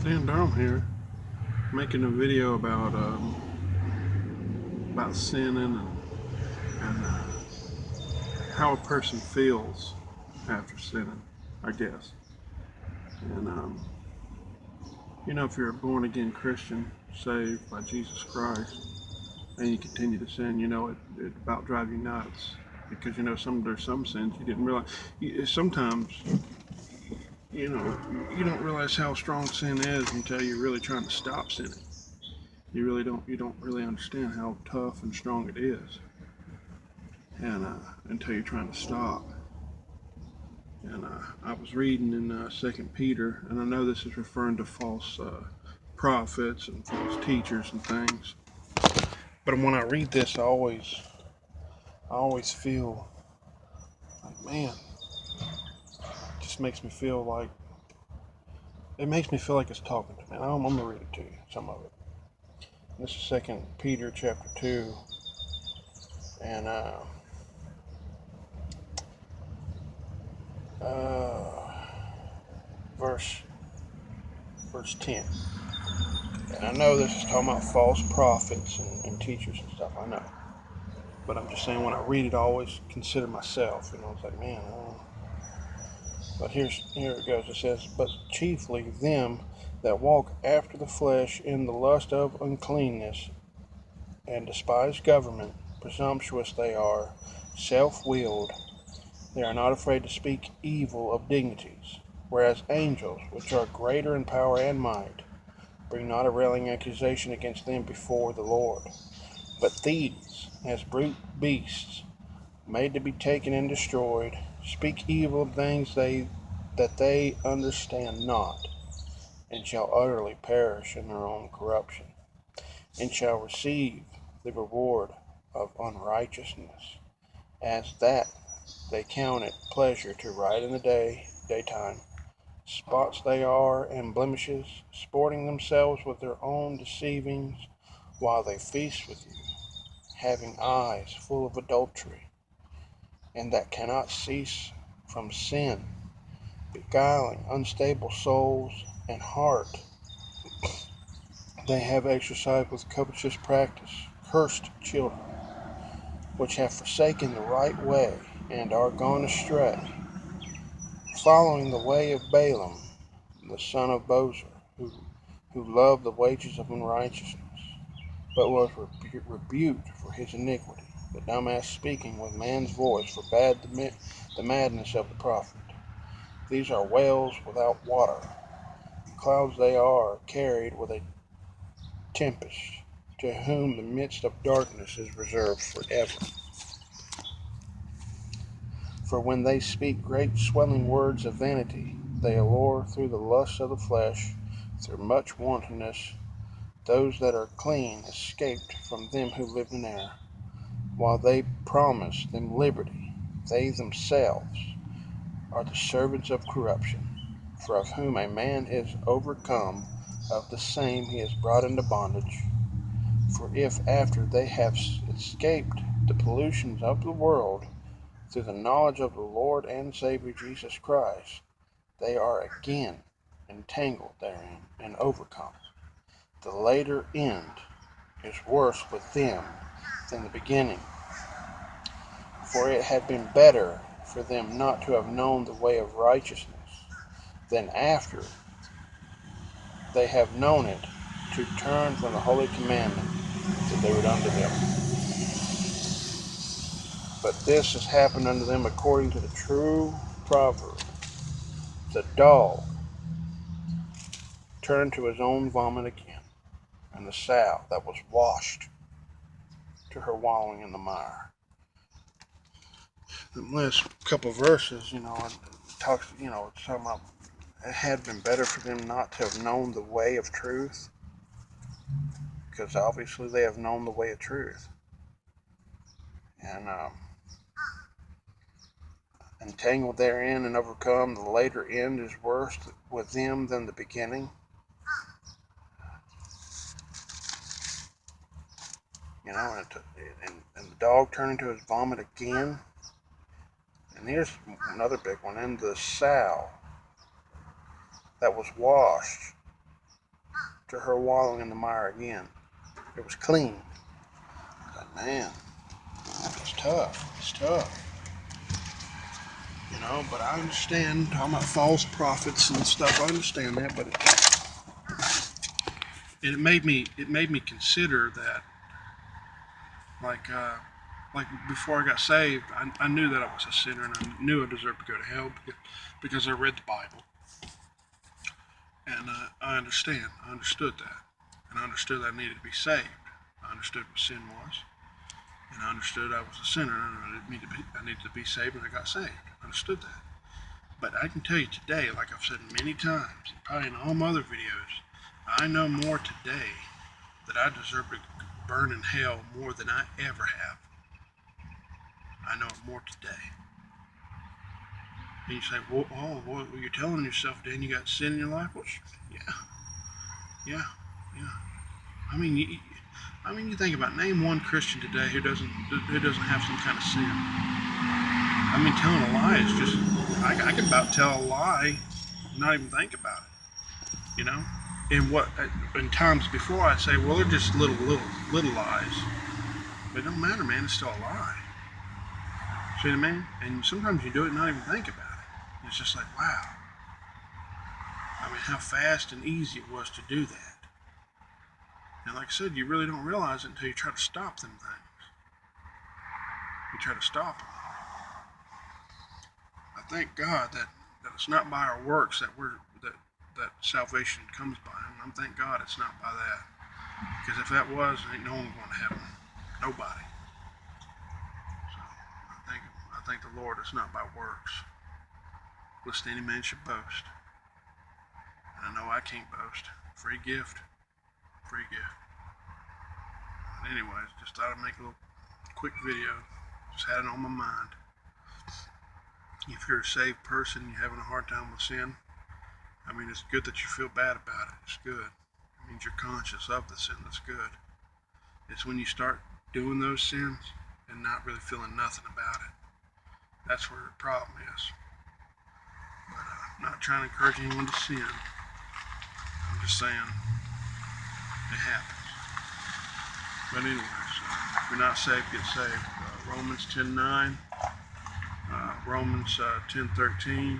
Dan Durham here, making a video about sinning and how a person feels after sinning, I guess. And if you're a born again Christian, saved by Jesus Christ, and you continue to sin, it about drive you nuts because there's some sins you didn't realize. Sometimes you don't realize how strong sin is until you're really trying to stop sinning. You don't really understand how tough and strong it is, and until you're trying to stop. And I was reading in Second Peter, and I know this is referring to false prophets and false teachers and things. But when I read this, I always feel like, man, it just makes me feel like it's talking to me. I'm gonna read it to you, some of it. This is Second Peter chapter 2, and verse 10. And I know this is talking about false prophets and teachers and stuff. I know, but I'm just saying when I read it, I always consider myself. It's like, man. But here it goes. It says, but chiefly them that walk after the flesh in the lust of uncleanness, and despise government, presumptuous they are, self-willed. They are not afraid to speak evil of dignities, whereas angels, which are greater in power and might, bring not a railing accusation against them before the Lord. But these, as brute beasts, made to be taken and destroyed, speak evil of things that they understand not, and shall utterly perish in their own corruption, and shall receive the reward of unrighteousness, as that they count it pleasure to ride in the daytime. Spots they are and blemishes, sporting themselves with their own deceivings, while they feast with you, having eyes full of adultery, and that cannot cease from sin, beguiling unstable souls, and heart they have exercised with covetous practice. Cursed children, which have forsaken the right way, and are gone astray, following the way of Balaam, the son of Bosor, who loved the wages of unrighteousness, but was rebuked for his iniquity. The dumbass speaking with man's voice forbade the madness of the prophet. These are wells without water. Clouds they are, carried with a tempest, to whom the midst of darkness is reserved forever. For when they speak great swelling words of vanity, they allure through the lust of the flesh, through much wantonness, those that are clean escaped from them who live in error, while they promise them liberty. They themselves are the servants of corruption. For of whom a man is overcome, of the same he is brought into bondage. For if after they have escaped the pollutions of the world, through the knowledge of the Lord and Savior Jesus Christ, they are again entangled therein and overcome, the later end is worse with them than the beginning. For it had been better for them not to have known the way of righteousness, than after they have known it, to turn from the holy commandment delivered unto them. But this has happened unto them according to the true proverb, the dog turned to his own vomit again, and the sow that was washed to her wallowing in the mire. The last couple of verses, it talks, it's talking about it had been better for them not to have known the way of truth, because obviously they have known the way of truth. And entangled therein and overcome, the later end is worse with them than the beginning. And the dog turned into his vomit again. And here's another big one. And the sow that was washed to her wallowing in the mire again. It was clean. Like, man, it's tough. It's tough. You know, but I understand talking about false prophets and stuff. I understand that, but it made me consider that, like before I got saved, I knew that I was a sinner and I knew I deserved to go to hell because I read the Bible, and I understood that, and I understood that I needed to be saved. I understood what sin was, and I understood I was a sinner and I needed to be saved, and I got saved. I understood that. But I can tell you today, like I've said many times, probably in all my other videos, I know more today that I deserve to burn in hell more than I ever have. I know it more today. And you say, well, you're telling yourself, Dan, you got sin in your life? Well, yeah. I mean, you think about, name one Christian today who doesn't have some kind of sin. I mean, telling a lie is just, I can about tell a lie and not even think about it, you know? And in times before I'd say, well, they're just little lies. But it don't matter, man, it's still a lie. See what I mean? And sometimes you do it and not even think about it. It's just like, wow. I mean, how fast and easy it was to do that. And like I said, you really don't realize it until you try to stop them things. You try to stop them. I thank God that it's not by our works that that salvation comes by. And I'm thank God it's not by that. Because if that was, ain't no one going to heaven. Nobody. So I thank the Lord it's not by works, lest any man should boast. And I know I can't boast. Free gift. But anyways, just thought I'd make a little quick video. Just had it on my mind. If you're a saved person, you're having a hard time with sin, I mean, it's good that you feel bad about it. It's good. It means you're conscious of the sin. That's good. It's when you start doing those sins and not really feeling nothing about it. That's where the problem is. But I'm not trying to encourage anyone to sin. I'm just saying it happens. But anyways, if you're not saved, get saved. Romans 10:9, Romans 10:13,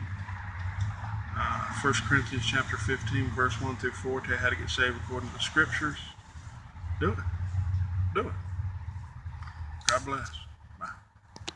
1 Corinthians chapter 15, verse 1 through 4, tell you how to get saved according to the scriptures. Do it. God bless.